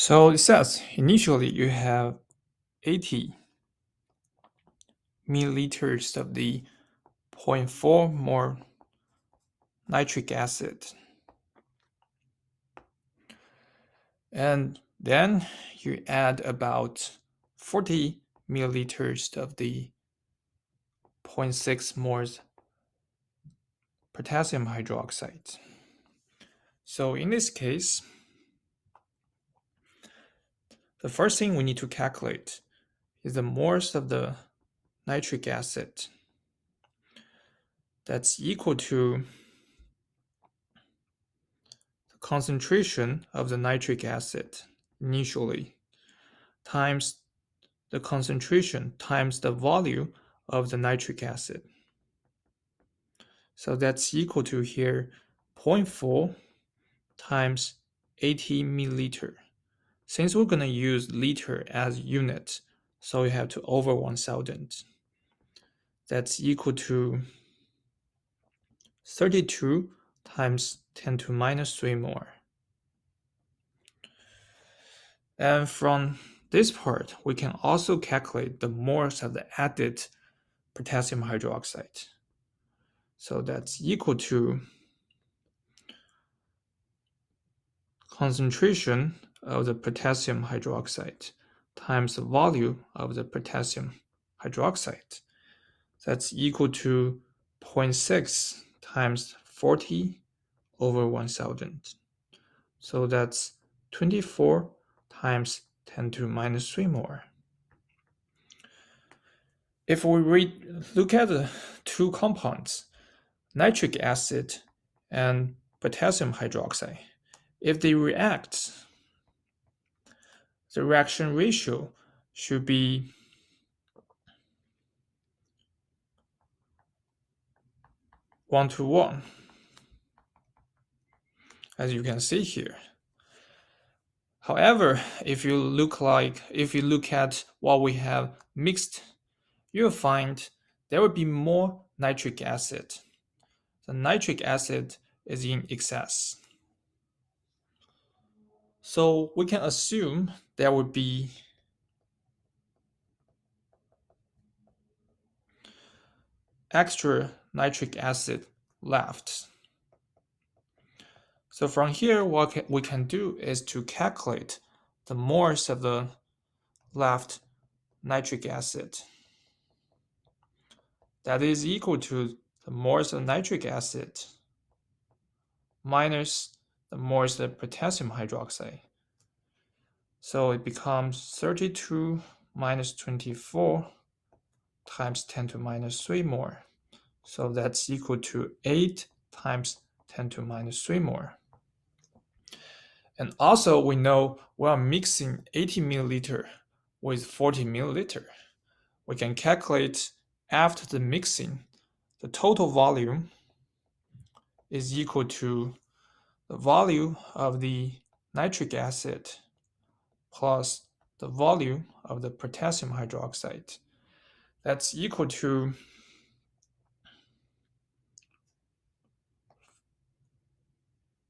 So it says initially you have 80 milliliters of the 0.4 mole nitric acid. And then you add about 40 milliliters of the 0.6 moles potassium hydroxide. So in this case, the first thing we need to calculate is the moles of the nitric acid. That's equal to the concentration of the nitric acid initially times the concentration times the volume of the nitric acid. So that's equal to here 0.4 times 80 milliliter. Since we're going to use liter as unit, so we have to over 1000. That's equal to 32 times 10 to minus 3 more. And from this part, we can also calculate the moles of the added potassium hydroxide. So that's equal to concentration of the potassium hydroxide times the volume of the potassium hydroxide. That's equal to 0.6 times 40 over 1000. So that's 24 times 10 to minus 3 more. If we look at the two compounds, nitric acid and potassium hydroxide, if they react, the reaction ratio should be 1:1, as you can see here. However, if you look at what we have mixed, you'll find there will be more nitric acid. The nitric acid is in excess. So we can assume there would be extra nitric acid left. So from here, what we can do is to calculate the moles of the left nitric acid. That is equal to the moles of nitric acid minus the moles of potassium hydroxide. So it becomes 32 minus 24 times 10 to minus 3 more. So that's equal to 8 times 10 to minus 3 more. And also we know we are mixing 80 milliliter with 40 milliliter. We can calculate after the mixing, the total volume is equal to the volume of the nitric acid plus the volume of the potassium hydroxide. That's equal to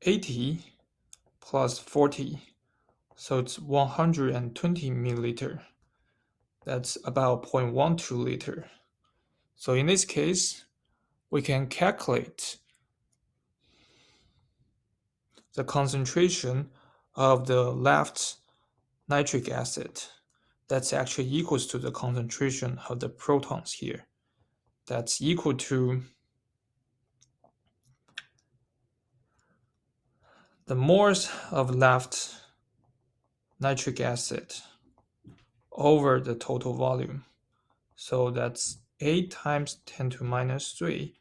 80 plus 40, so it's 120 milliliter. That's about 0.12 liter. So in this case, we can calculate the concentration of the left nitric acid. That's actually equals to the concentration of the protons here. That's equal to the moles of left nitric acid over the total volume. So that's 8 times 10 to minus 3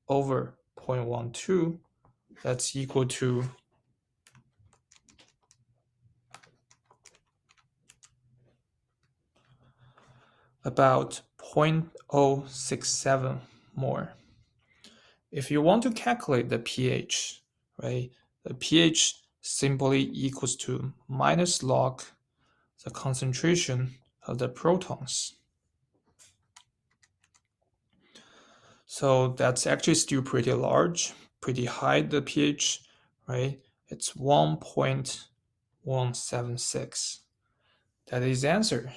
over 0.12. That's equal to about 0.067 more. If you want to calculate the pH, right, the pH simply equals to minus log the concentration of the protons. So that's actually still pretty large, pretty high, the pH, right? It's 1.1 176. That is the answer.